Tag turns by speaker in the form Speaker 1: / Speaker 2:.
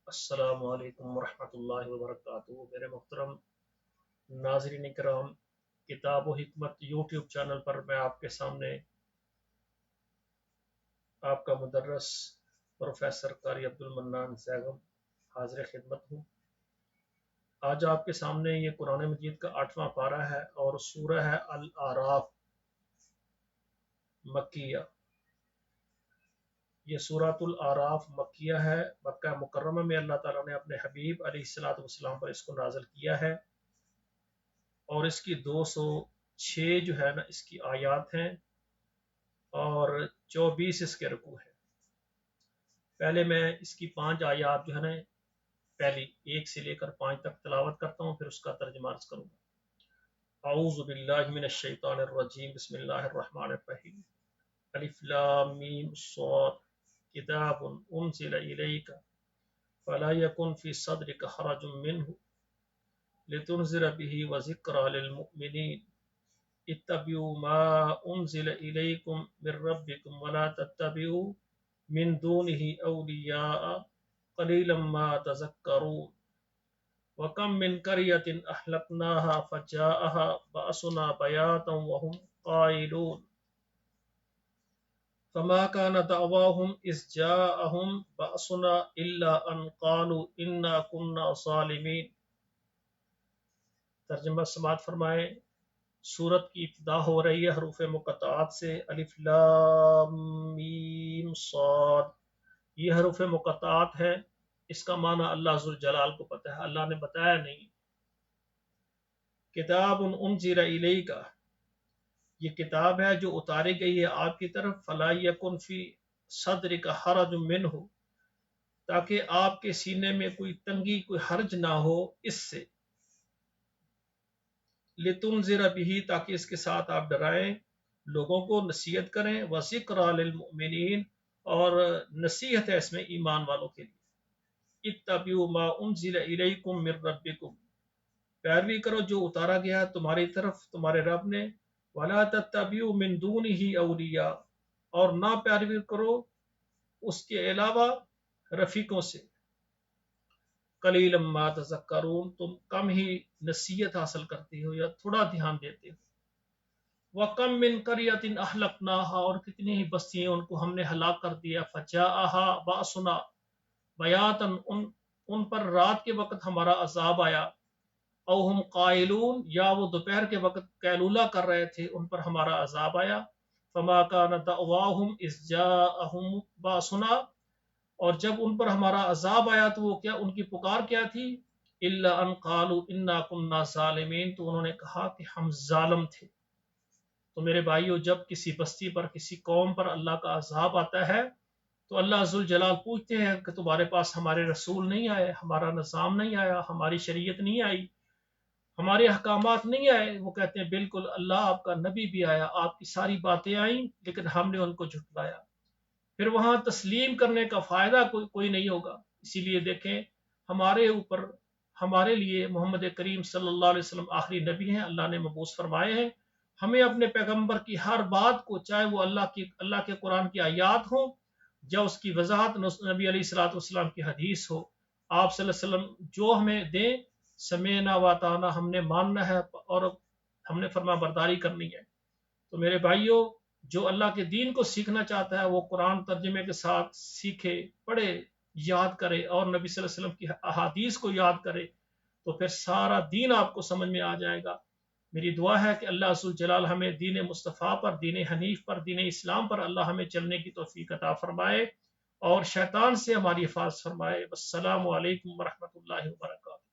Speaker 1: السلام علیکم ورحمۃ اللہ وبرکاتہ۔ میرے محترم ناظرین کرام، کتاب و حکمت یوٹیوب چینل پر میں آپ کے سامنے آپ کا مدرس پروفیسر قاری عبدالمنان زیغم حاضر خدمت ہوں۔ آج آپ کے سامنے یہ قرآن مجید کا 8واں پارہ ہے اور سورہ ہے الاعراف مکیہ۔ یہ سورۃ الاعراف مکیہ ہے۔ مکہ مکرمہ میں اللہ تعالیٰ نے اپنے حبیب علیہ الصلوۃ والسلام پر اس کو نازل کیا ہے، اور اس کی 206 جو ہے نا اس کی آیات ہیں اور 24 اس کے رکوع ہیں۔ پہلے میں اس کی 5 آیات جو ہے نا پہلی 1 سے لے کر 5 تک تلاوت کرتا ہوں، پھر اس کا ترجمہ عرض کروں گا۔ اعوذ باللہ من الشیطان الرجیم، بسم اللہ الرحمن الرحیم۔ الف لام میم صاد، کتاب انزل الیک فلا یکن فی صدرک حرج منہ لتنذر به وذکری للمؤمنین اتبعوا ما انزل الیکم من ربکم ولا تتبعوا من دونه اولیاء قلیلا ما تذکرون وکم من قریۃ اہلکناها فجاءها بأسنا بیاتا وهم قائلون فما كان دعواهم إذ جاءهم بأسنا إلا أن قالوا إنا كنا ظالمين۔ ترجمہ سماعت فرمائیں۔ سورت کی ابتدا ہو رہی ہے حروف مقطعات سے، الف لام میم صاد۔ یہ حروف مقطعات ہے، اس کا معنی اللہ ذوالجلال کو پتہ ہے، اللہ نے بتایا نہیں۔ کتاب انزل الیک، یہ کتاب ہے جو اتاری گئی ہے آپ کی طرف، فلا یکن فی صدرک حرج منہ، تاکہ آپ کے سینے میں کوئی تنگی کوئی حرج نہ ہو اس سے، لتنذر به، تاکہ اس کے ساتھ آپ ڈرائیں لوگوں کو، نصیحت کریں، وذکری للمؤمنین، اور نصیحت ہے اس میں ایمان والوں کے لیے۔ اتبعوا ما انزل الیکم من ربکم، پیروی کرو جو اتارا گیا تمہاری طرف تمہارے رب نے، ولا تتبعوا من دونہ اولیاء، اور نہ پیروی کرو اس کے علاوہ رفیقوں سے، قلیلا ما تذکرون، تم کم ہی نصیحت حاصل کرتے ہو یا تھوڑا دھیان دیتے ہو۔ وَكَم مِّن قَرْيَةٍ أَهْلَكْنَاهَا، اور کتنی ہی بستیاں ان کو ہم نے ہلاک کر دیا، فَجَاءَهَا بَأْسُنَا بَيَاتًا، ان پر رات کے وقت ہمارا عذاب آیا، او ہم قائلون، یا وہ دوپہر کے وقت قیلولہ کر رہے تھے، ان پر ہمارا عذاب آیا۔ فما كان دعواهم إذ جاءهم بأسنا، اور جب ان پر ہمارا عذاب آیا تو وہ کیا، ان کی پکار کیا تھی، الا ان قالوا انا كنا ظالمین، تو انہوں نے کہا کہ ہم ظالم تھے۔ تو میرے بھائیو، جب کسی بستی پر کسی قوم پر اللہ کا عذاب آتا ہے تو اللہ ذوالجلال پوچھتے ہیں کہ تمہارے پاس ہمارے رسول نہیں آئے، ہمارا نظام نہیں آیا، ہماری شریعت نہیں آئی، ہمارے احکامات نہیں آئے؟ وہ کہتے ہیں بالکل، اللہ آپ کا نبی بھی آیا، آپ کی ساری باتیں آئیں، لیکن ہم نے ان کو جھٹلایا۔ پھر وہاں تسلیم کرنے کا فائدہ کوئی نہیں ہوگا۔ اسی لیے دیکھیں، ہمارے اوپر، ہمارے لیے محمد کریم صلی اللہ علیہ وسلم آخری نبی ہیں، اللہ نے مبعوث فرمائے ہیں۔ ہمیں اپنے پیغمبر کی ہر بات کو، چاہے وہ اللہ کے قرآن کی آیات ہوں یا اس کی وضاحت نبی علیہ الصلوۃ والسلام کی حدیث ہو، آپ صلی اللہ علیہ وسلم جو ہمیں دیں، سمعنا واطعنا، ہم نے ماننا ہے اور ہم نے فرما برداری کرنی ہے۔ تو میرے بھائیوں، جو اللہ کے دین کو سیکھنا چاہتا ہے وہ قرآن ترجمے کے ساتھ سیکھے، پڑھے، یاد کرے، اور نبی صلی اللہ علیہ وسلم کی احادیث کو یاد کرے، تو پھر سارا دین آپ کو سمجھ میں آ جائے گا۔ میری دعا ہے کہ اللہ ذوالجلال ہمیں دین مصطفیٰ پر، دین حنیف پر، دین اسلام پر اللہ ہمیں چلنے کی توفیق عطا فرمائے اور شیطان سے ہماری حفاظت فرمائے۔ السلام علیکم ورحمۃ اللہ وبرکاتہ۔